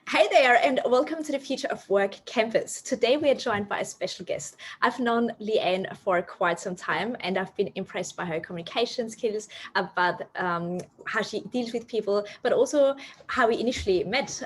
Hey there, and welcome to the Future of Work campus. Today we are joined by a special guest. I've known Leanne for quite some time, and I've been impressed by her communication skills, about how she deals with people, but also how we initially met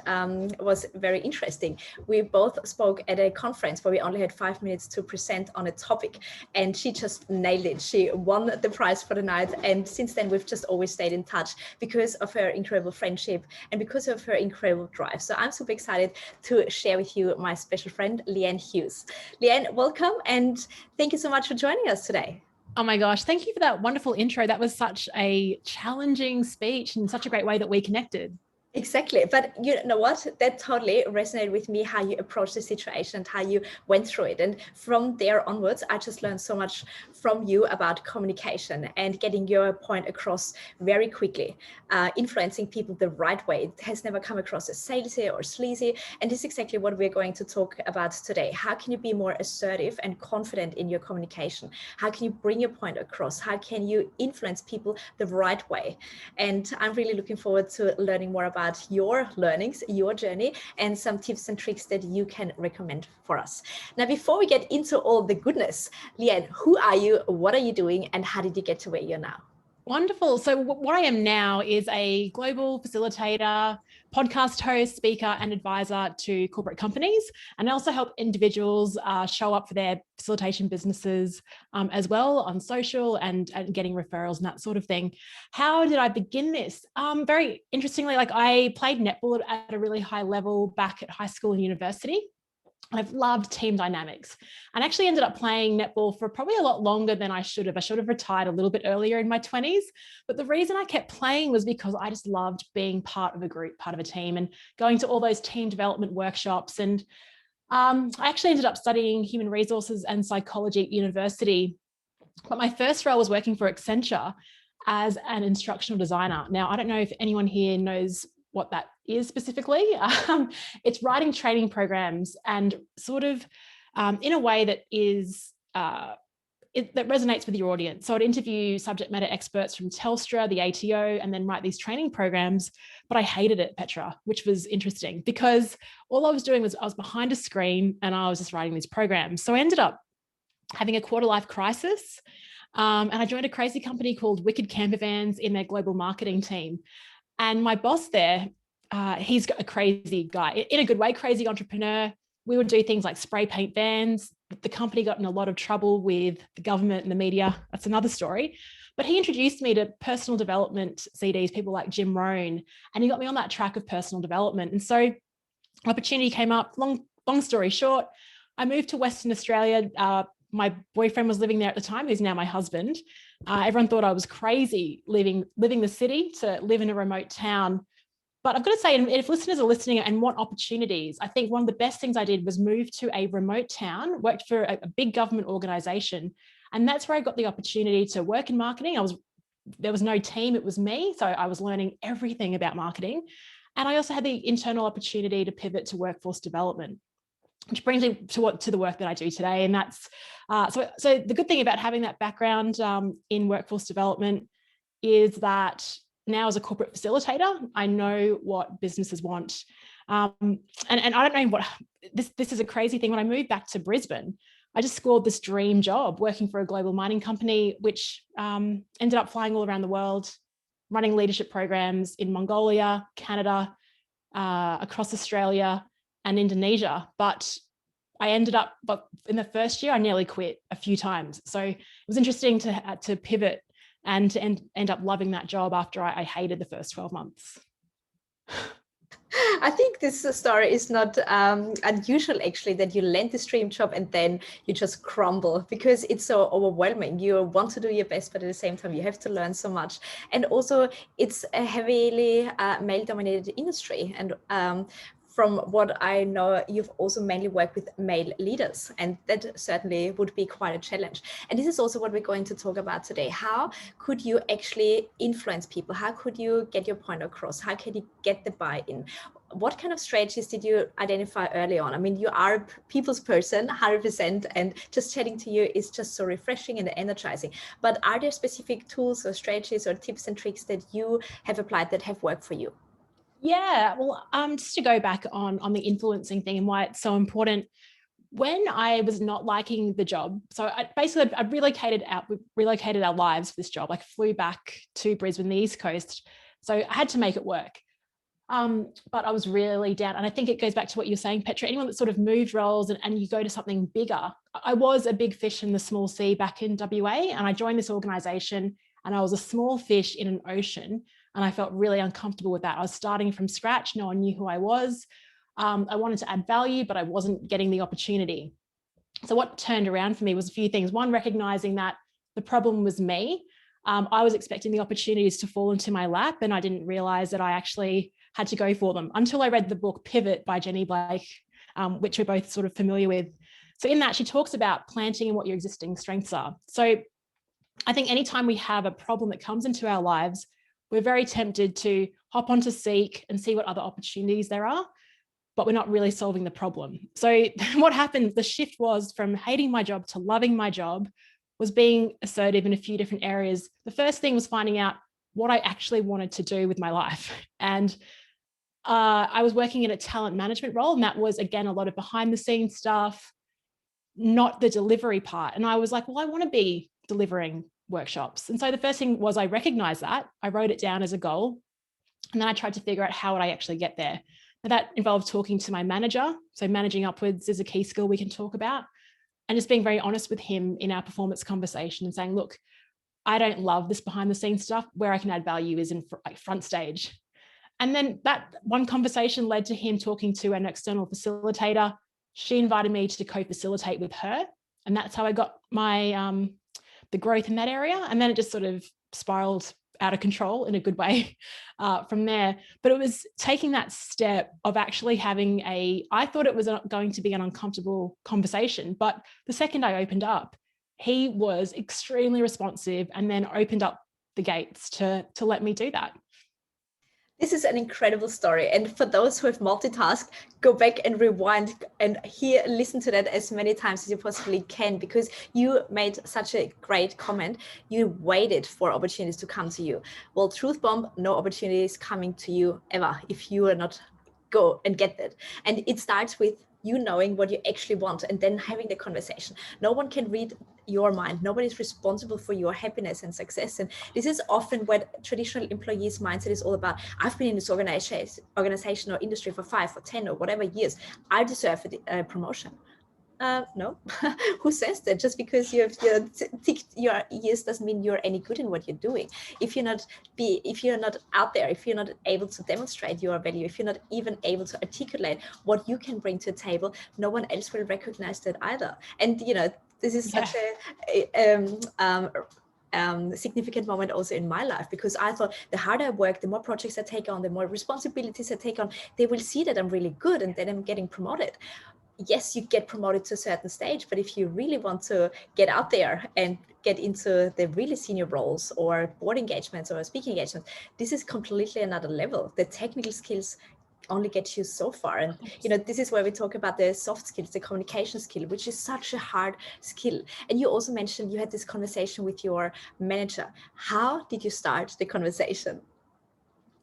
was very interesting. We both spoke at a conference where we only had 5 minutes to present on a topic, and she just nailed it. She won the prize for the night, and since then we've just always stayed in touch because of her incredible friendship and because of her incredible drive. So I'm super excited to share with you my special friend, Leanne Hughes. Leanne, welcome, and thank you so much for joining us today. Oh my gosh, thank you for that wonderful intro. That was such a challenging speech and such a great way that we connected. Exactly. But you know what? That totally resonated with me, how you approached the situation and how you went through it. And from there onwards, I just learned so much from you about communication and getting your point across very quickly, influencing people the right way. It has never come across as salesy or sleazy. And this is exactly what we're going to talk about today. How can you be more assertive and confident in your communication? How can you bring your point across? How can you influence people the right way? And I'm really looking forward to learning more about your learnings, your journey, and some tips and tricks that you can recommend for us. Now, before we get into all the goodness, Leanne, who are you, what are you doing, and how did you get to where you're now? Wonderful. So what I am now is a global facilitator, podcast host, speaker, and advisor to corporate companies. And I also help individuals show up for their facilitation businesses as well on social and getting referrals and that sort of thing. How did I begin this? Very interestingly, like I played netball at a really high level back at high school and university. I've loved team dynamics and actually ended up playing netball for probably a lot longer than I should have. I should have retired a little bit earlier in my 20s. But the reason I kept playing was because I just loved being part of a group, part of a team, and going to all those team development workshops. And I actually ended up studying human resources and psychology at university. But my first role was working for Accenture as an instructional designer. Now, I don't know if anyone here knows what that is specifically. It's writing training programs and sort of in a way that is that resonates with your audience. So I'd interview subject matter experts from Telstra, the ATO, and then write these training programs. But I hated it, Petra, which was interesting because all I was doing was I was behind a screen and I was just writing these programs. So I ended up having a quarter life crisis. And I joined a crazy company called Wicked Camper Vans in their global marketing team. And my boss there, he's a crazy guy, in a good way, crazy entrepreneur. We would do things like spray paint vans. The company got in a lot of trouble with the government and the media. That's another story. But he introduced me to personal development CDs, people like Jim Rohn, and he got me on that track of personal development. And so opportunity came up. Long story short, I moved to Western Australia. My boyfriend was living there at the time, who's now my husband. Everyone thought I was crazy leaving the city to live in a remote town. But I've got to say, if listeners are listening and want opportunities, I think one of the best things I did was move to a remote town, worked for a big government organization. And that's where I got the opportunity to work in marketing. There was no team, it was me. So I was learning everything about marketing. And I also had the internal opportunity to pivot to workforce development, which brings me to the work that I do today. And that's so the good thing about having that background in workforce development is that now as a corporate facilitator, I know what businesses want. And I don't know what, this is a crazy thing. When I moved back to Brisbane, I just scored this dream job working for a global mining company, which ended up flying all around the world, running leadership programs in Mongolia, Canada, across Australia, and Indonesia. But I ended up, but in the first year, I nearly quit a few times. So it was interesting to pivot and to end up loving that job after I hated the first 12 months. I think this story is not unusual, actually, that you land this dream job and then you just crumble because it's so overwhelming. You want to do your best, but at the same time, you have to learn so much. And also, it's a heavily male-dominated industry. And from what I know, you've also mainly worked with male leaders, and that certainly would be quite a challenge. And this is also what we're going to talk about today. How could you actually influence people? How could you get your point across? How can you get the buy-in? What kind of strategies did you identify early on? I mean, you are a people's person, 100%, and just chatting to you is just so refreshing and energizing. But are there specific tools or strategies or tips and tricks that you have applied that have worked for you? Yeah, well, just to go back on the influencing thing and why it's so important. When I was not liking the job, so I relocated our lives for this job. I flew back to Brisbane, the East Coast. So I had to make it work. But I was really down. And I think it goes back to what you're saying, Petra, anyone that sort of moved roles and you go to something bigger. I was a big fish in the small sea back in WA, and I joined this organization and I was a small fish in an ocean. And I felt really uncomfortable with that. I was starting from scratch. No one knew who I was. I wanted to add value, but I wasn't getting the opportunity. So what turned around for me was a few things. One, recognizing that the problem was me. I was expecting the opportunities to fall into my lap, and I didn't realize that I actually had to go for them until I read the book Pivot by Jenny Blake, which we're both sort of familiar with. So in that, she talks about planting and what your existing strengths are. So I think anytime we have a problem that comes into our lives, we're very tempted to hop onto Seek and see what other opportunities there are, but we're not really solving the problem. So what happened, the shift was from hating my job to loving my job, was being assertive in a few different areas. The first thing was finding out what I actually wanted to do with my life. And I was working in a talent management role, and that was, again, a lot of behind the scenes stuff, not the delivery part. And I was like, well, I want to be delivering workshops. And so the first thing was I recognized that. I wrote it down as a goal. And then I tried to figure out how would I actually get there. Now that involved talking to my manager. So managing upwards is a key skill we can talk about. And just being very honest with him in our performance conversation and saying, look, I don't love this behind the scenes stuff. Where I can add value is in front stage. And then that one conversation led to him talking to an external facilitator. She invited me to co-facilitate with her. And that's how I got my the growth in that area. And then it just sort of spiraled out of control in a good way from there. But it was taking that step of actually having I thought it was going to be an uncomfortable conversation, but the second I opened up, he was extremely responsive and then opened up the gates to let me do that. This is an incredible story. And for those who have multitasked, go back and rewind and listen to that as many times as you possibly can, because you made such a great comment. You waited for opportunities to come to you. Well, truth bomb, no opportunity is coming to you ever if you are not go and get that. And it starts with you knowing what you actually want and then having the conversation. No one can read your mind. Nobody's responsible for your happiness and success. And this is often what traditional employees' mindset is all about. I've been in this organization or industry for 5 or 10 or whatever years. I deserve a promotion. No, who says that? Just because you have ticked your years doesn't mean you're any good in what you're doing. If you're not out there, if you're not able to demonstrate your value, if you're not even able to articulate what you can bring to the table, no one else will recognize that either. And this is such a significant moment also in my life, because I thought the harder I work, the more projects I take on, the more responsibilities I take on, they will see that I'm really good and then I'm getting promoted. Yes, you get promoted to a certain stage, but if you really want to get out there and get into the really senior roles or board engagements or speaking engagements, this is completely another level. The technical skills only get you so far. And this is where we talk about the soft skills, the communication skill, which is such a hard skill. And you also mentioned you had this conversation with your manager. How did you start the conversation?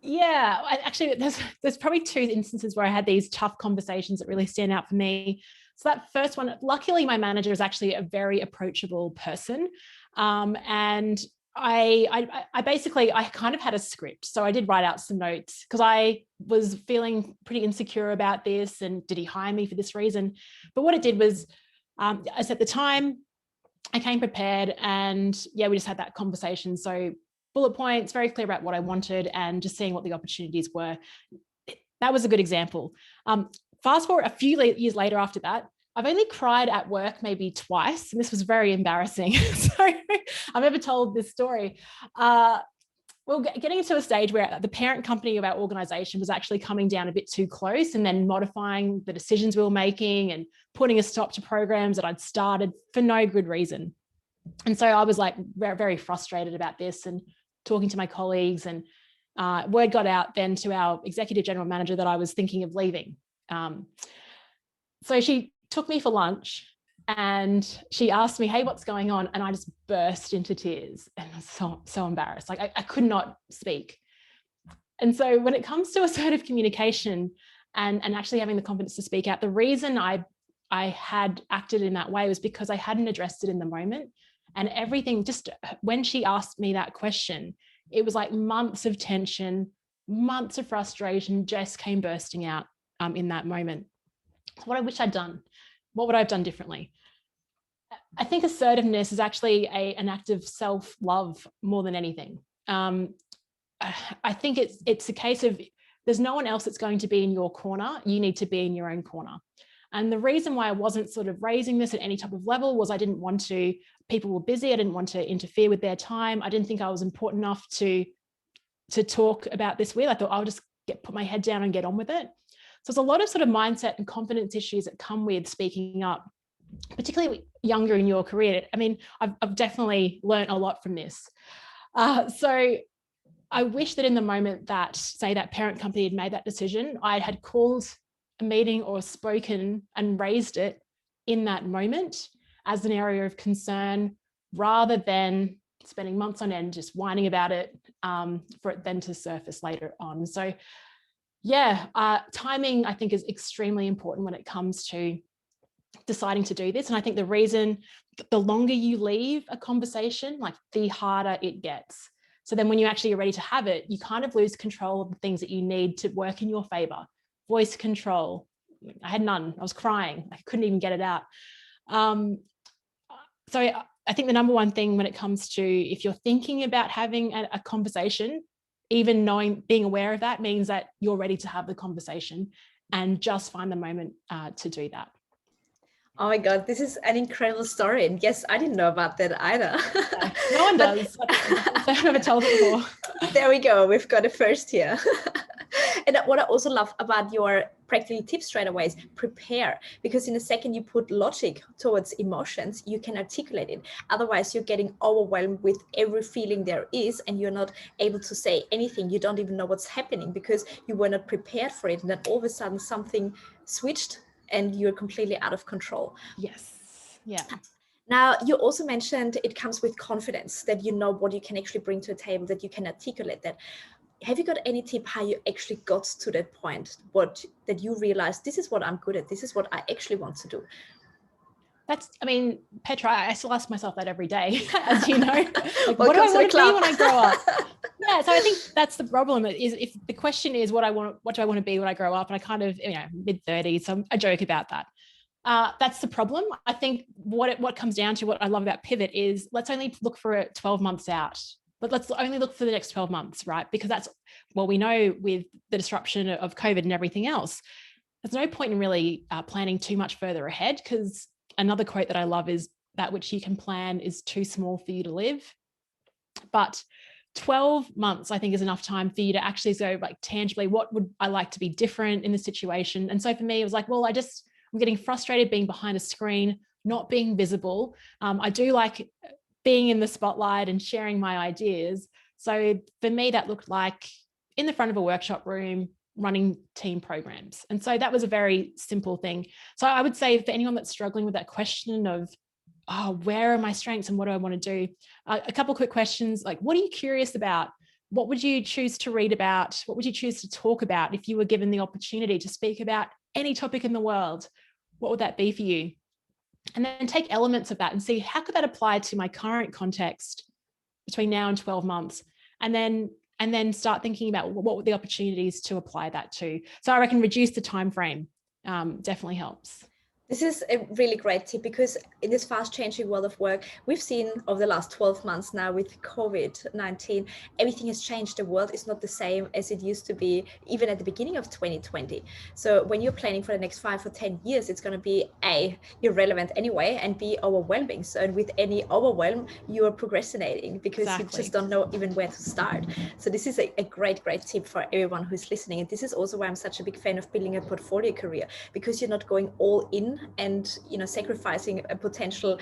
Yeah, actually, there's probably 2 instances where I had these tough conversations that really stand out for me. So that first one, luckily, my manager is actually a very approachable person. And I basically kind of had a script. So I did write out some notes because I was feeling pretty insecure about this. And did he hire me for this reason? But what it did was, as at the time, I came prepared and yeah, we just had that conversation. So bullet points, very clear about what I wanted and just seeing what the opportunities were. That was a good example. Fast forward a few years later after that, I've only cried at work maybe twice, and this was very embarrassing. So I've never told this story. Well, getting into a stage where the parent company of our organization was actually coming down a bit too close and then modifying the decisions we were making and putting a stop to programs that I'd started for no good reason. And so I was like very, very frustrated about this and talking to my colleagues, and word got out then to our executive general manager that I was thinking of leaving. So she took me for lunch and she asked me, hey, what's going on? And I just burst into tears and I was so embarrassed. Like I could not speak. And so when it comes to assertive communication and actually having the confidence to speak out, the reason I had acted in that way was because I hadn't addressed it in the moment. And everything, just when she asked me that question, it was like months of tension, months of frustration just came bursting out in that moment. So what I wish I'd done, what would I have done differently? I think assertiveness is actually an act of self-love more than anything. I think it's a case of there's no one else that's going to be in your corner. You need to be in your own corner. And the reason why I wasn't sort of raising this at any type of level was I didn't want to, people were busy. I didn't want to interfere with their time. I didn't think I was important enough to talk about this with. I thought I'll just put my head down and get on with it. So there's a lot of sort of mindset and confidence issues that come with speaking up, particularly younger in your career. I mean, I've definitely learned a lot from this. So I wish that in the moment that, say, that parent company had made that decision, I had called a meeting or spoken and raised it in that moment as an area of concern, rather than spending months on end just whining about it for it then to surface later on. So yeah, timing I think is extremely important when it comes to deciding to do this. And I think the reason, the longer you leave a conversation, like the harder it gets. So then when you actually are ready to have it, you kind of lose control of the things that you need to work in your favor. Voice control. I had none. I was crying. I couldn't even get it out. So I think the number one thing when it comes to, if you're thinking about having a conversation, even being aware of that means that you're ready to have the conversation, and just find the moment to do that. Oh my God, this is an incredible story. And yes, I didn't know about that either. No one does. I've never told it before. There we go. We've got a first here. And what I also love about your practical tips straight away is prepare, because in a second you put logic towards emotions, you can articulate it. Otherwise, you're getting overwhelmed with every feeling there is, and you're not able to say anything. You don't even know what's happening because you were not prepared for it. And then all of a sudden something switched and you're completely out of control. Yes. Yeah. Now, you also mentioned it comes with confidence, that you know what you can actually bring to the table, that you can articulate that. Have you got any tip how you actually got to that point, that you realized this is what I'm good at, this is what I actually want to do? I mean, Petra, I still ask myself that every day, as you know. Like, what do I want to be when I grow up? Yeah, so I think that's the problem. Is if the question is what do I want to be when I grow up, and I kind of, mid-30s, so I joke about that. That's the problem. I think what comes down to, what I love about Pivot is, let's only look for it 12 months out. But let's only look for the next 12 months, right? Because we know with the disruption of COVID and everything else, there's no point in really planning too much further ahead, because another quote that I love is, that which you can plan is too small for you to live. But 12 months, I think, is enough time for you to actually go, like, tangibly, what would I like to be different in the situation? And so for me, it was like, well, I'm getting frustrated being behind a screen, not being visible. I do like being in the spotlight and sharing my ideas. So for me, that looked like in the front of a workshop room, running team programs. And so that was a very simple thing. So I would say for anyone that's struggling with that question of, where are my strengths and what do I want to do? A couple of quick questions, like, what are you curious about? What would you choose to read about? What would you choose to talk about if you were given the opportunity to speak about any topic in the world? What would that be for you? And then take elements of that and see, how could that apply to my current context between now and 12 months? And then start thinking about what were the opportunities to apply that to. So I reckon reduce the time frame definitely helps. This is a really great tip, because in this fast changing world of work, we've seen over the last 12 months now with COVID-19, everything has changed. The world is not the same as it used to be, even at the beginning of 2020. So when you're planning for the next 5 or 10 years, it's going to be A, irrelevant anyway, and B, overwhelming. So, and with any overwhelm, you are procrastinating because you just don't know even where to start. So this is a great tip for everyone who's listening. And this is also why I'm such a big fan of building a portfolio career, because you're not going all in and sacrificing a potential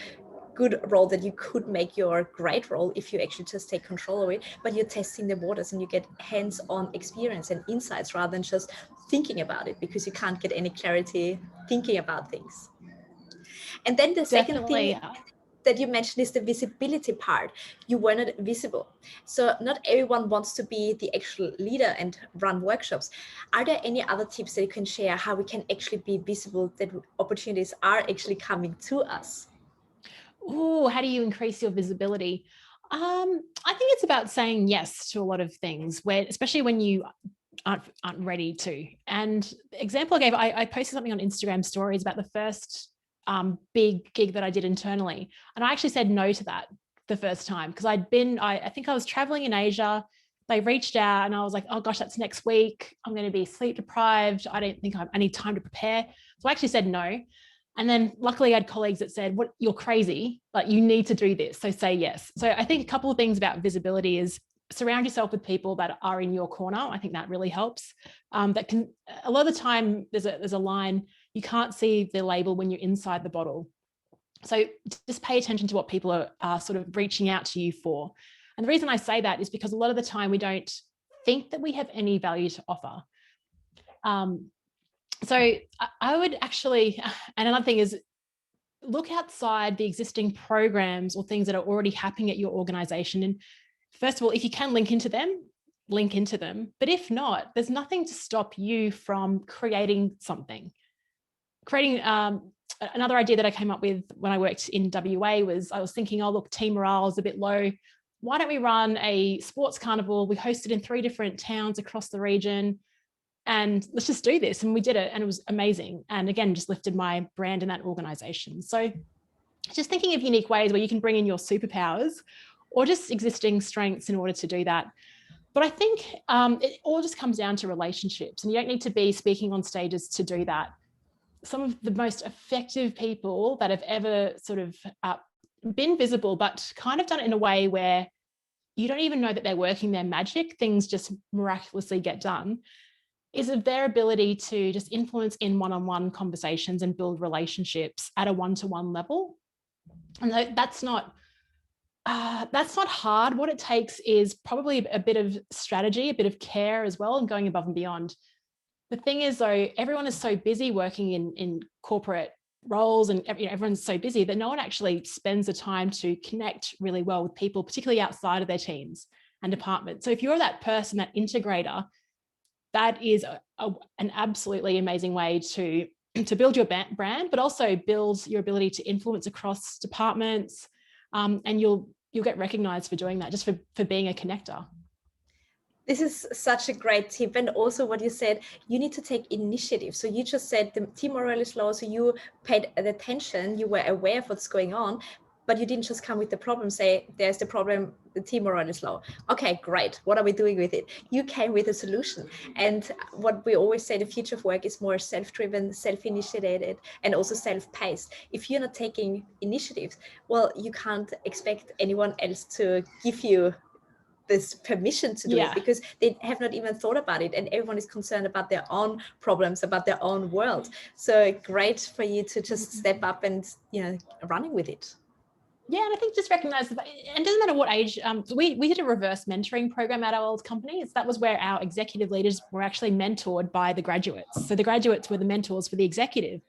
good role that you could make your great role if you actually just take control of it, but you're testing the waters and you get hands-on experience and insights rather than just thinking about it, because you can't get any clarity thinking about things. And then the second thing, that you mentioned is the visibility part. You were not visible. So not everyone wants to be the actual leader and run workshops. Are there any other tips that you can share how we can actually be visible, that opportunities are actually coming to us? Oh, how do you increase your visibility? I think it's about saying yes to a lot of things, where, especially when you aren't ready to. And the example I gave, I posted something on Instagram stories about the first big gig that I did internally. And I actually said no to that the first time, because I think I was traveling in Asia. They reached out and I was like, oh gosh, that's next week. I'm going to be sleep deprived. I don't think I need time to prepare. So I actually said no. And then luckily I had colleagues that said, what, you're crazy, like you need to do this. So say yes. So I think a couple of things about visibility is surround yourself with people that are in your corner. I think that really helps. That can, a lot of the time there's a line, you can't see the label when you're inside the bottle. So just pay attention to what people are sort of reaching out to you for. And the reason I say that is because a lot of the time we don't think that we have any value to offer. So I would actually, and another thing is, look outside the existing programs or things that are already happening at your organization. And first of all, if you can link into them, link into them. But if not, there's nothing to stop you from creating something. Creating another idea that I came up with when I worked in WA was, I was thinking, oh, look, team morale is a bit low. Why don't we run a sports carnival? We hosted in 3 different towns across the region. And let's just do this. And we did it, and it was amazing. And again, just lifted my brand in that organization. So just thinking of unique ways where you can bring in your superpowers or just existing strengths in order to do that. But I think it all just comes down to relationships, and you don't need to be speaking on stages to do that. Some of the most effective people that have ever sort of been visible, but kind of done it in a way where you don't even know that they're working their magic, things just miraculously get done, is of their ability to just influence in one-on-one conversations and build relationships at a one-to-one level. And that's not hard. What it takes is probably a bit of strategy, a bit of care as well, and going above and beyond. The thing is, though, everyone is so busy working in corporate roles, and everyone's so busy that no one actually spends the time to connect really well with people, particularly outside of their teams and departments. So if you're that person, that integrator, that is an absolutely amazing way to build your brand, but also build your ability to influence across departments. And you'll get recognized for doing that, just for being a connector. This is such a great tip. And also what you said, you need to take initiative. So you just said the team morale is low, so you paid attention, you were aware of what's going on, but you didn't just come with the problem, say, there's the problem, the team morale is low. Okay, great. What are we doing with it? You came with a solution. And what we always say, the future of work is more self-driven, self-initiated, and also self-paced. If you're not taking initiatives, well, you can't expect anyone else to give you this permission to do it, because they have not even thought about it, and everyone is concerned about their own problems, about their own world. So great for you to just step up and running with it. Yeah, and I think just recognize that, and it doesn't matter what age. We did a reverse mentoring program at our old company. That was where our executive leaders were actually mentored by the graduates. So the graduates were the mentors for the executive.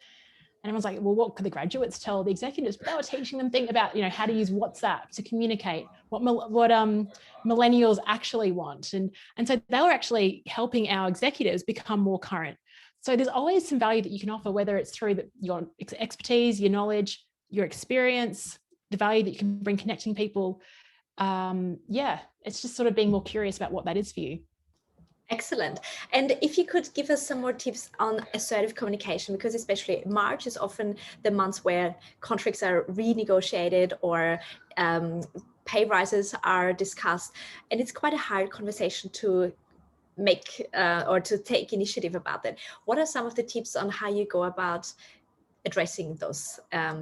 And everyone's like, well, what could the graduates tell the executives? But they were teaching them things about, how to use WhatsApp to communicate, what millennials actually want. And so they were actually helping our executives become more current. So there's always some value that you can offer, whether it's through your expertise, your knowledge, your experience, the value that you can bring connecting people. It's just sort of being more curious about what that is for you. Excellent. And if you could give us some more tips on assertive communication, because especially March is often the months where contracts are renegotiated or pay rises are discussed, and it's quite a hard conversation to make or to take initiative about that. What are some of the tips on how you go about addressing those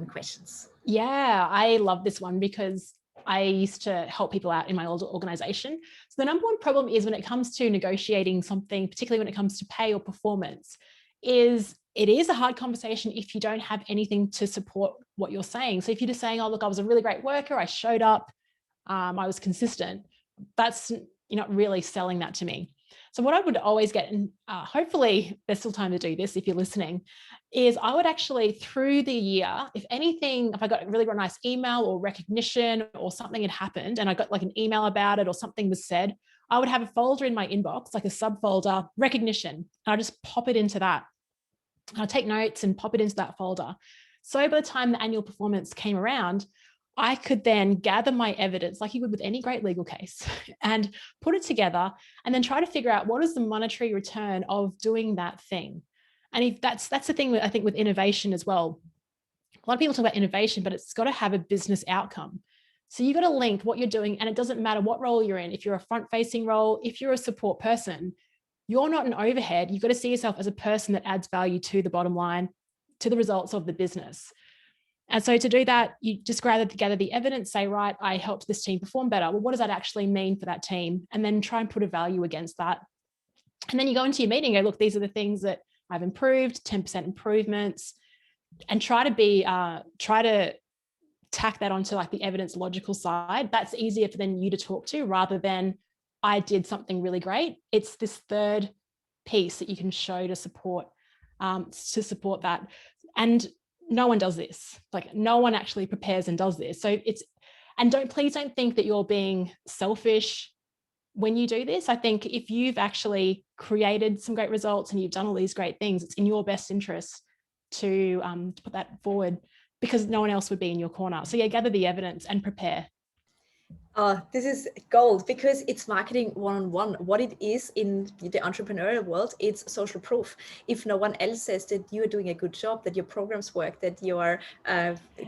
questions? Yeah, I love this one because I used to help people out in my old organization. So the number one problem is when it comes to negotiating something, particularly when it comes to pay or performance, is it is a hard conversation if you don't have anything to support what you're saying. So if you're just saying, oh, look, I was a really great worker, I showed up, I was consistent, you're not really selling that to me. So what I would always get, and hopefully there's still time to do this if you're listening, is I would actually through the year, if I got a really nice email or recognition or something had happened and I got like an email about it or something was said, I would have a folder in my inbox, like a subfolder, recognition, and I'll just pop it into that. I'll take notes and pop it into that folder. So by the time the annual performance came around, I could then gather my evidence like you would with any great legal case and put it together and then try to figure out what is the monetary return of doing that thing. And if that's the thing that I think with innovation as well. A lot of people talk about innovation, but it's got to have a business outcome. So you've got to link what you're doing, and it doesn't matter what role you're in. If you're a front-facing role, if you're a support person, you're not an overhead. You've got to see yourself as a person that adds value to the bottom line, to the results of the business. And so to do that, you just gather the evidence, say, right, I helped this team perform better. Well, what does that actually mean for that team? And then try and put a value against that. And then you go into your meeting and go, look, these are the things that I've improved, 10% improvements, and try to tack that onto like the evidence logical side. That's easier for then you to talk to rather than I did something really great. It's this third piece that you can show to support that. And no one does this. Like no one actually prepares and does this. So please don't think that you're being selfish when you do this. I think if you've actually created some great results and you've done all these great things, it's in your best interest to put that forward because no one else would be in your corner. So yeah, gather the evidence and prepare. Oh, this is gold because it's marketing one-on-one. What it is in the entrepreneurial world, it's social proof. If no one else says that you're doing a good job, that your programs work, that your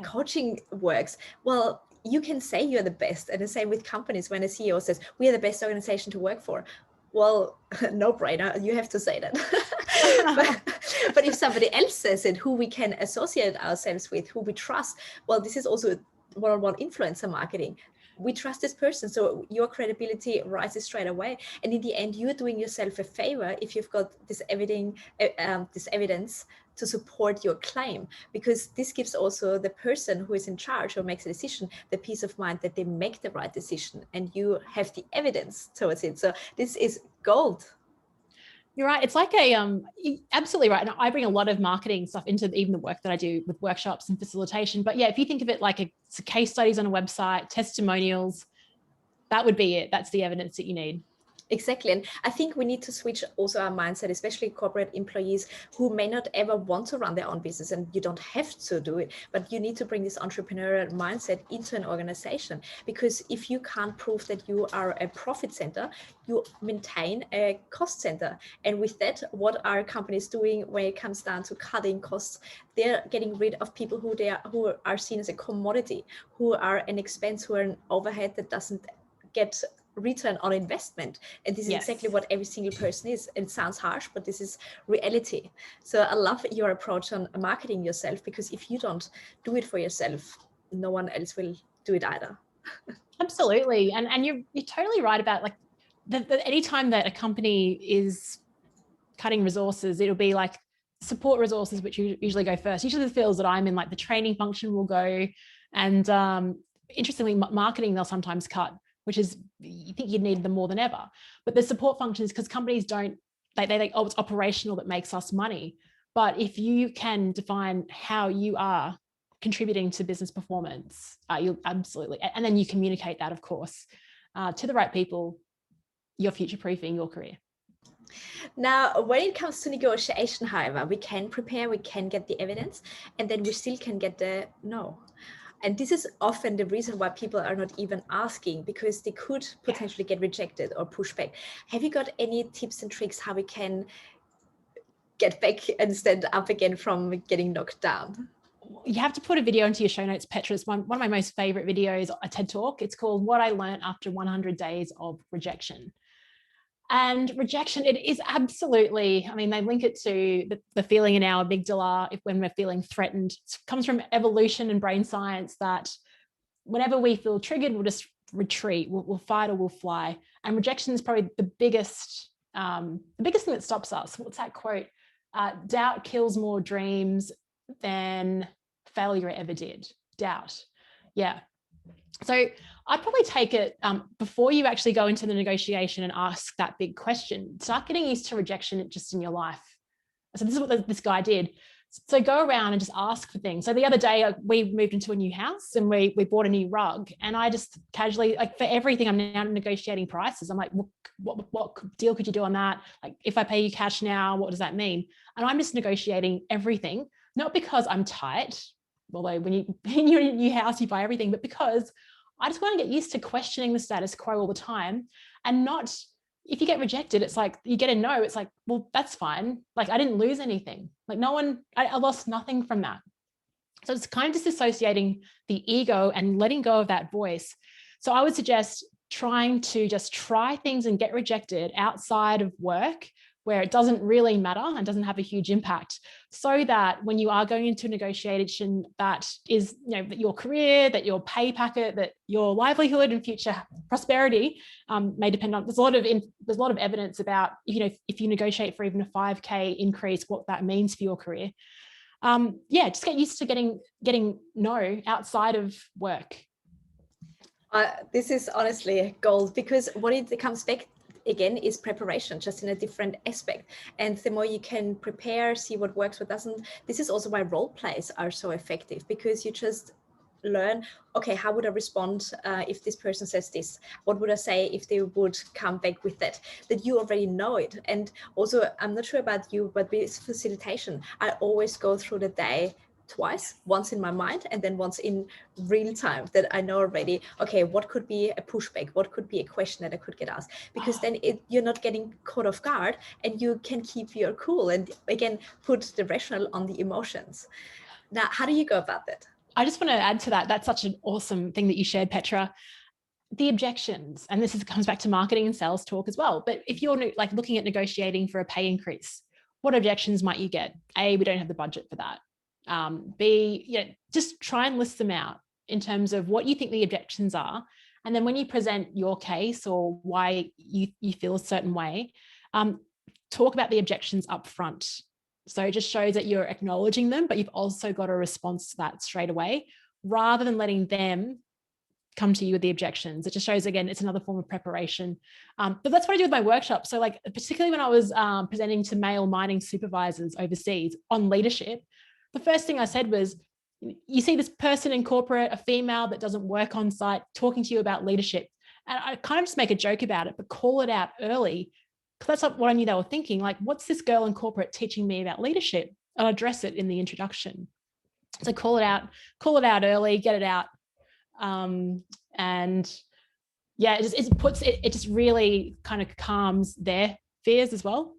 coaching works, well, you can say you're the best. And the same with companies. When a CEO says, we are the best organization to work for. Well, no brainer, you have to say that. but if somebody else says it, who we can associate ourselves with, who we trust, well, this is also one-on-one influencer marketing. We trust this person, so your credibility rises straight away. And in the end, you're doing yourself a favor if you've got this evidence to support your claim, because this gives also the person who is in charge or makes a decision the peace of mind that they make the right decision, and you have the evidence towards it. So this is gold. You're right. It's like absolutely right. And I bring a lot of marketing stuff into even the work that I do with workshops and facilitation. But yeah, if you think of it like case studies on a website, testimonials, that would be it. That's the evidence that you need. Exactly. And I think we need to switch also our mindset, especially corporate employees who may not ever want to run their own business, and you don't have to do it, but you need to bring this entrepreneurial mindset into an organization, because if you can't prove that you are a profit center, you maintain a cost center. And with that, what are companies doing when it comes down to cutting costs? They're getting rid of people who are seen as a commodity, who are an expense, who are an overhead that doesn't get return on investment. And this is exactly what every single person is. It sounds harsh, but this is reality. So I love your approach on marketing yourself, because if you don't do it for yourself, no one else will do it either. Absolutely. And you're totally right about like anytime that a company is cutting resources, it'll be like support resources, which usually go first. Usually the fields that I'm in, like the training function will go, and interestingly, marketing they'll sometimes cut, which is, you think you'd need them more than ever. But the support functions, because companies don't, they think, oh, it's operational that makes us money. But if you can define how you are contributing to business performance, you'll absolutely, and then you communicate that, of course, to the right people, you're future-proofing your career. Now, when it comes to negotiation, however, we can prepare, we can get the evidence, and then we still can get the no. And this is often the reason why people are not even asking, because they could potentially get rejected or pushed back. Have you got any tips and tricks how we can get back and stand up again from getting knocked down? You have to put a video into your show notes, Petra. It's one of my most favorite videos, a TED Talk. It's called What I Learned After 100 Days of Rejection. And rejection, it is absolutely, I mean, they link it to the feeling in our amygdala when we're feeling threatened. It comes from evolution and brain science that whenever we feel triggered, we'll just retreat, we'll fight or we'll fly. And rejection is probably the biggest thing that stops us. What's that quote? Doubt kills more dreams than failure ever did. Doubt. Yeah. So I'd probably take it before you actually go into the negotiation and ask that big question. Start getting used to rejection just in your life. So this is what this guy did. So go around and just ask for things. So the other day we moved into a new house and we bought a new rug, and I just casually, like, for everything, I'm now negotiating prices. I'm like, what deal could you do on that? Like, if I pay you cash now, what does that mean? And I'm just negotiating everything, not because I'm tight, although when you're in a new house, you buy everything, but because I just want to get used to questioning the status quo all the time, and not, if you get rejected, it's like you get a no, it's like, well, that's fine. Like, I didn't lose anything. Like, I lost nothing from that. So it's kind of disassociating the ego and letting go of that voice. So I would suggest trying to just try things and get rejected outside of work, where it doesn't really matter and doesn't have a huge impact, so that when you are going into a negotiation that is, your career, that your pay packet, that your livelihood and future prosperity may depend on, there's a lot of evidence about, if you negotiate for even a 5K increase, what that means for your career. Just get used to getting no outside of work. This is honestly gold, because what it comes back again is preparation, just in a different aspect. And the more you can prepare, see what works, what doesn't. This is also why role plays are so effective, because you just learn, okay, how would I respond if this person says this? What would I say if they would come back with that you already know it? And also, I'm not sure about you, but with facilitation, I always go through the day twice, once in my mind and then once in real time, that I know already, okay, what could be a pushback, what could be a question that I could get asked, because then you're not getting caught off guard, and you can keep your cool and again put the rational on the emotions. Now, how do you go about that? I just want to add to that. That's such an awesome thing that you shared, Petra. The objections, and comes back to marketing and sales talk as well. But if you're like looking at negotiating for a pay increase, what objections might you get? A, we don't have the budget for that. B, just try and list them out in terms of what you think the objections are. And then when you present your case or why you feel a certain way, talk about the objections up front. So it just shows that you're acknowledging them, but you've also got a response to that straight away, rather than letting them come to you with the objections. It just shows, again, it's another form of preparation. But that's what I do with my workshop. So like, particularly when I was presenting to male mining supervisors overseas on leadership, the first thing I said was, you see this person in corporate, a female that doesn't work on site, talking to you about leadership. And I kind of just make a joke about it, but call it out early, because that's what I knew they were thinking. Like, what's this girl in corporate teaching me about leadership? I'll address it in the introduction. So call it out early, get it out. And yeah, it just really kind of calms their fears as well.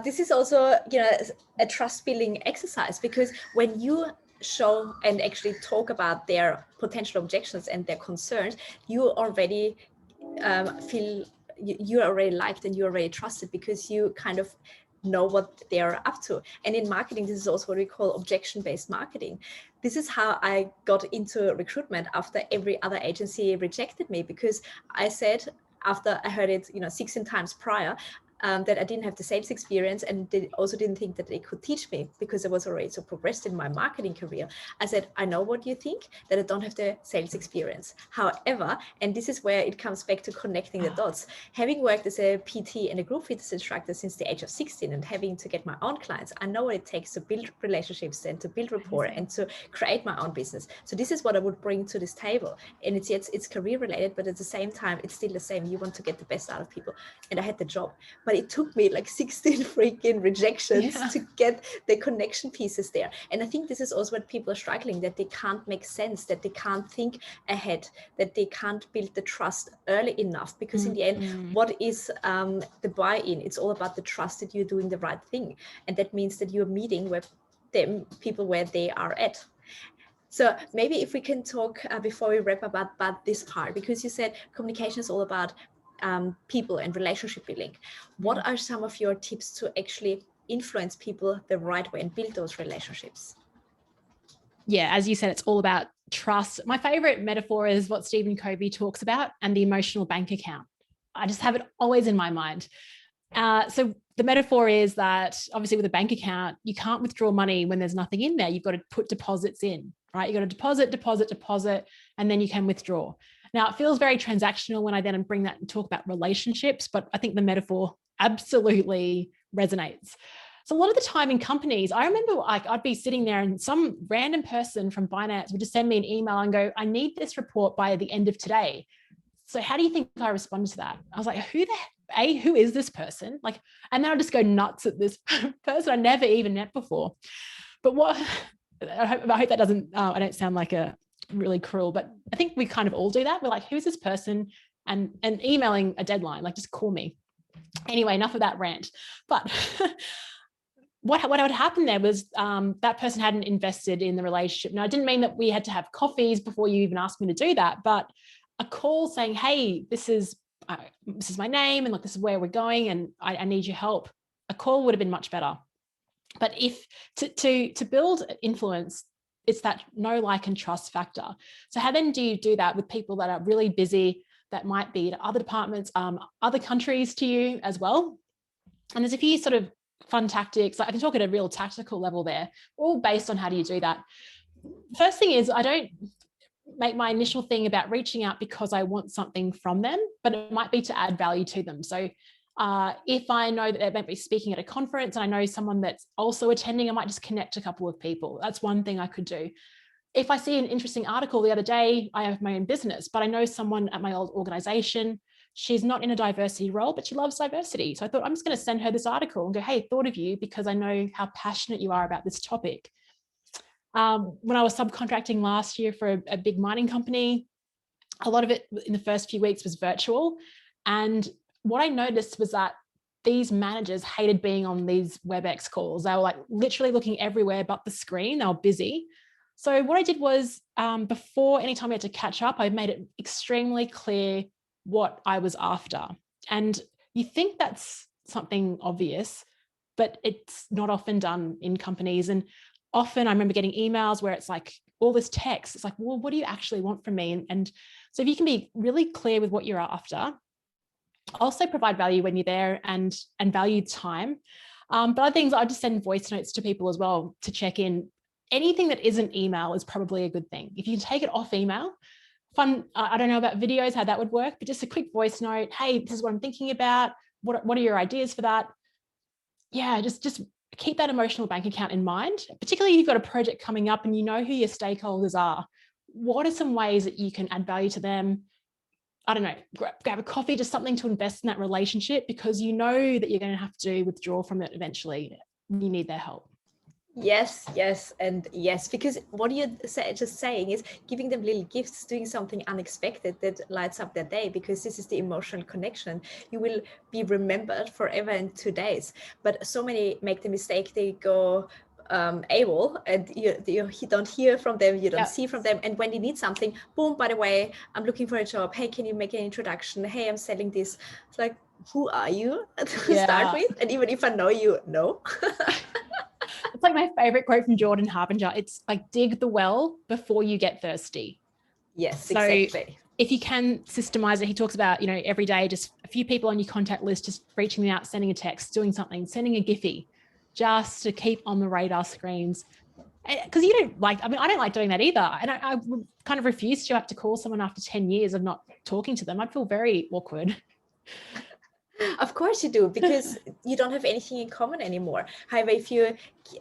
This is also, a trust building exercise, because when you show and actually talk about their potential objections and their concerns, you already feel you're already liked and you're already trusted, because you kind of know what they're up to. And in marketing, this is also what we call objection-based marketing. This is how I got into recruitment after every other agency rejected me, because I said, after I heard it 16 times prior, that I didn't have the sales experience, and they also didn't think that they could teach me, because I was already so progressed in my marketing career. I said, I know what you think, that I don't have the sales experience. However, and this is where it comes back to connecting the dots, having worked as a PT and a group fitness instructor since the age of 16 and having to get my own clients, I know what it takes to build relationships and to build rapport and to create my own business. So this is what I would bring to this table. And it's career related, but at the same time, it's still the same. You want to get the best out of people. And I had the job. But it took me like 16 freaking rejections to get the connection pieces there. And I think this is also what people are struggling, that they can't make sense, that they can't think ahead, that they can't build the trust early enough. Because in the end, what is the buy-in? It's all about the trust that you're doing the right thing. And that means that you're meeting with them, people where they are at. So maybe if we can talk before we wrap up about this part, because you said communication is all about people and relationship building. What are some of your tips to actually influence people the right way and build those relationships? Yeah, as you said, it's all about trust. My favorite metaphor is what Stephen Covey talks about, and the emotional bank account. I just have it always in my mind. So the metaphor is that obviously with a bank account, you can't withdraw money when there's nothing in there. You've got to put deposits in. right? You got to deposit, deposit, deposit, and then you can withdraw. Now, it feels very transactional when I then bring that and talk about relationships, but I think the metaphor absolutely resonates. So a lot of the time in companies, I remember like I'd be sitting there and some random person from finance would just send me an email and go, I need this report by the end of today. So how do you think I responded to that? I was like, who is this person? Like, and then I just go nuts at this person I never even met before. But what, I hope that doesn't, I don't sound like a really cruel, but I think we kind of all do that. We're like, who's this person? And emailing a deadline, like just call me. Anyway, enough of that rant. But what would happen there was that person hadn't invested in the relationship. Now, I didn't mean that we had to have coffees before you even asked me to do that, but a call saying, hey, this is my name and look, this is where we're going and I need your help. A call would have been much better. But if to build influence, it's that know, like, and trust factor. So how then do you do that with people that are really busy, that might be at other departments, other countries to you as well? And there's a few sort of fun tactics. I can talk at a real tactical level there, all based on how do you do that. First thing is, I don't make my initial thing about reaching out because I want something from them, but it might be to add value to them. So if I know that they might be speaking at a conference and I know someone that's also attending, I might just connect a couple of people. That's one thing I could do. If I see an interesting article the other day, I have my own business, but I know someone at my old organization, she's not in a diversity role, but she loves diversity. So I thought I'm just going to send her this article and go, hey, thought of you because I know how passionate you are about this topic. When I was subcontracting last year for a big mining company, a lot of it in the first few weeks was virtual. And what I noticed was that these managers hated being on these WebEx calls. They were like literally looking everywhere but the screen. They were busy. So what I did was before any time we had to catch up, I made it extremely clear what I was after. And you think that's something obvious, but it's not often done in companies. And often I remember getting emails where it's like all this text. It's like, well, what do you actually want from me? And so if you can be really clear with what you're after, also provide value when you're there and value time. But other things, I just send voice notes to people as well to check in. Anything that isn't email is probably a good thing. If you can take it off email, fun, I don't know about videos, how that would work, but just a quick voice note. Hey, this is what I'm thinking about. What are your ideas for that? Yeah, just keep that emotional bank account in mind, particularly if you've got a project coming up and you know who your stakeholders are. What are some ways that you can add value to them? I don't know, grab a coffee, just something to invest in that relationship because you know that you're going to have to withdraw from it eventually. You need their help. Yes, and yes, because what you're just saying is giving them little gifts, doing something unexpected that lights up their day, because this is the emotional connection. You will be remembered forever in 2 days. But so many make the mistake, they go AWOL and you don't hear from them, you don't see from them. And when they need something, boom, by the way, I'm looking for a job. Hey, can you make an introduction? Hey, I'm selling this. It's like, who are you to start with? And even if I know you, no. It's like my favorite quote from Jordan Harbinger. It's like, dig the well before you get thirsty. Yes, so exactly. If you can systemize it, he talks about, every day, just a few people on your contact list, just reaching out, sending a text, doing something, sending a Giphy, just to keep on the radar screens. Because you don't like, I don't like doing that either. And I kind of refuse to have to call someone after 10 years of not talking to them. I'd feel very awkward. Of course you do, because you don't have anything in common anymore. However, if you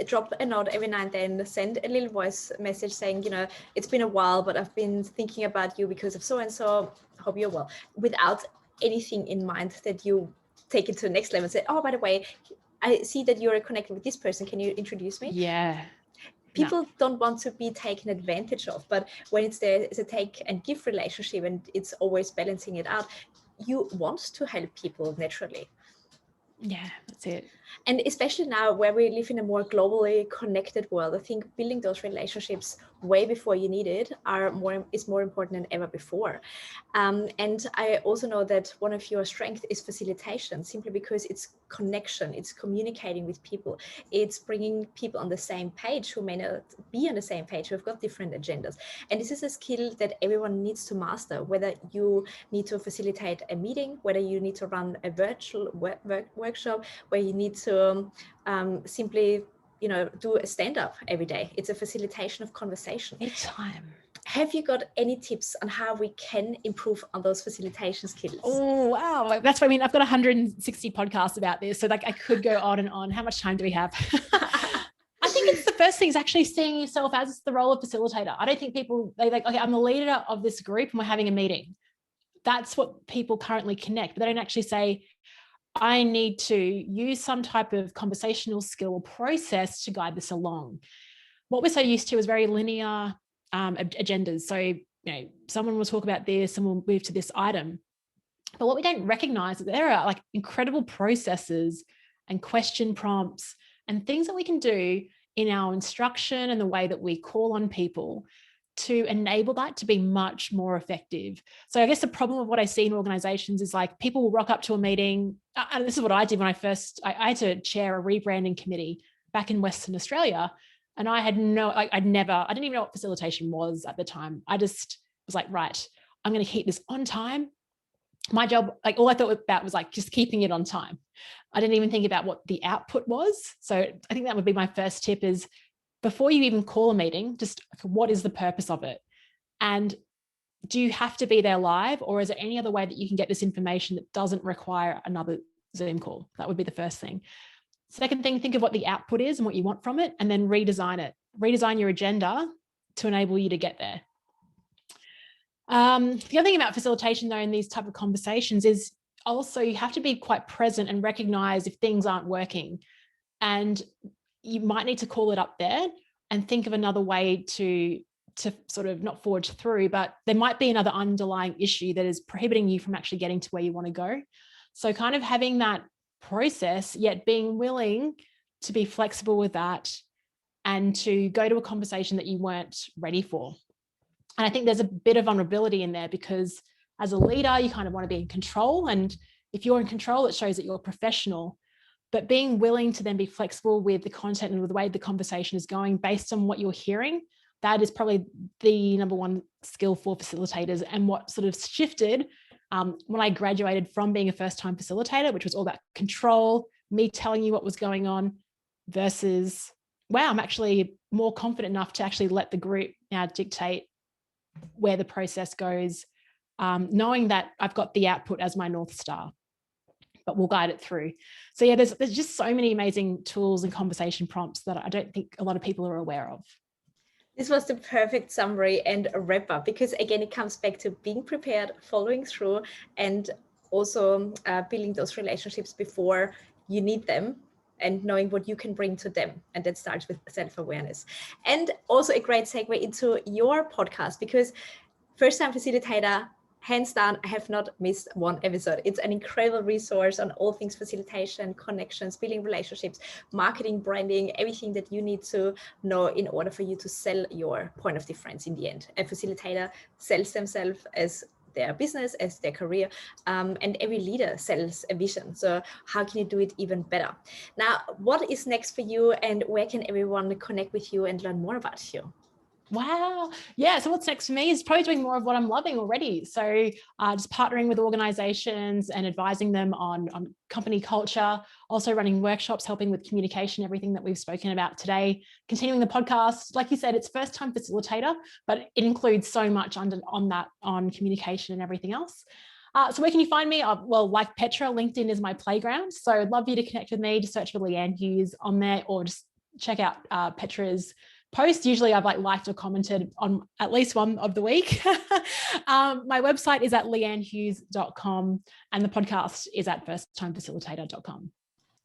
drop a note every now and then, send a little voice message saying, it's been a while, but I've been thinking about you because of so-and-so, hope you're well, without anything in mind, that you take it to the next level and say, oh, by the way, I see that you're connected with this person. Can you introduce me? Yeah. People don't want to be taken advantage of, but when it's a take and give relationship and it's always balancing it out, you want to help people naturally. Yeah, that's it. And especially now where we live in a more globally connected world, I think building those relationships way before you need it is more important than ever before. And I also know that one of your strengths is facilitation, simply because it's connection, it's communicating with people, it's bringing people on the same page who may not be on the same page, who have got different agendas. And this is a skill that everyone needs to master, whether you need to facilitate a meeting, whether you need to run a virtual workshop, where you need to simply do a stand-up every day. It's a facilitation of conversation. Anytime. Have you got any tips on how we can improve on those facilitation skills? Oh, wow. That's what I mean. I've got 160 podcasts about this. So like I could go on and on. How much time do we have? I think it's the first thing is actually seeing yourself as the role of facilitator. I don't think people, they like, okay, I'm the leader of this group and we're having a meeting. That's what people currently connect, but they don't actually say, I need to use some type of conversational skill or process to guide this along. What we're so used to is very linear agendas. So, someone will talk about this and we'll move to this item. But what we don't recognize is that there are like incredible processes and question prompts and things that we can do in our instruction and the way that we call on people to enable that to be much more effective. So I guess the problem of what I see in organizations is like people will rock up to a meeting. And this is what I did when I had to chair a rebranding committee back in Western Australia. And I had I didn't even know what facilitation was at the time. I just was like, right, I'm going to keep this on time. My job, like all I thought about was like just keeping it on time. I didn't even think about what the output was. So I think that would be my first tip is before you even call a meeting, just what is the purpose of it? And do you have to be there live, or is there any other way that you can get this information that doesn't require another Zoom call? That would be the first thing. Second thing, think of what the output is and what you want from it, and then redesign it. Redesign your agenda to enable you to get there. The other thing about facilitation though in these type of conversations is also you have to be quite present and recognize if things aren't working. And you might need to call it up there and think of another way to sort of not forge through, but there might be another underlying issue that is prohibiting you from actually getting to where you want to go. So kind of having that process, yet being willing to be flexible with that and to go to a conversation that you weren't ready for. And I think there's a bit of vulnerability in there because as a leader, you kind of want to be in control. And if you're in control, it shows that you're professional. But being willing to then be flexible with the content and with the way the conversation is going based on what you're hearing, that is probably the number one skill for facilitators. And what sort of shifted when I graduated from being a first-time facilitator, which was all about control, me telling you what was going on, versus, wow, I'm actually more confident enough to actually let the group now dictate where the process goes, knowing that I've got the output as my North Star, but we'll guide it through. So yeah, there's just so many amazing tools and conversation prompts that I don't think a lot of people are aware of. This was the perfect summary and a wrap up, because again, it comes back to being prepared, following through, and also building those relationships before you need them and knowing what you can bring to them. And that starts with self-awareness. And also a great segue into your podcast, because First Time Facilitator, hands down, I have not missed one episode. It's an incredible resource on all things facilitation, connections, building relationships, marketing, branding, everything that you need to know in order for you to sell your point of difference in the end. A facilitator sells themselves as their business, as their career, and every leader sells a vision. So how can you do it even better? Now, what is next for you, and where can everyone connect with you and learn more about you? Wow. Yeah. So what's next for me is probably doing more of what I'm loving already. So just partnering with organizations and advising them on company culture, also running workshops, helping with communication, everything that we've spoken about today, continuing the podcast. Like you said, it's First Time Facilitator, but it includes so much on communication and everything else. So where can you find me? Well, like Petra, LinkedIn is my playground. So I'd love you to connect with me. Just search for Leanne Hughes on there, or just check out Petra's post. Usually I've liked or commented on at least one of the week. My website is at leannehughes.com and the podcast is at firsttimefacilitator.com.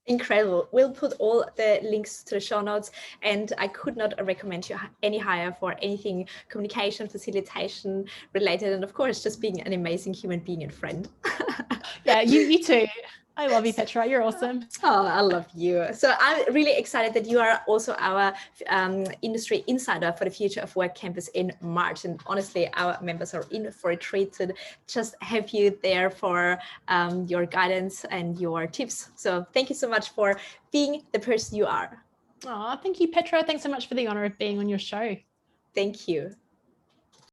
Incredible. We'll put all the links to the show notes, and I could not recommend you any higher for anything communication, facilitation related, and of course, just being an amazing human being and friend. Yeah, you too. I love you, Petra. You're awesome. Oh, I love you. So I'm really excited that you are also our industry insider for the Future of Work Campus in March. And honestly, our members are in for a treat to just have you there for your guidance and your tips. So thank you so much for being the person you are. Oh, thank you, Petra. Thanks so much for the honor of being on your show. Thank you.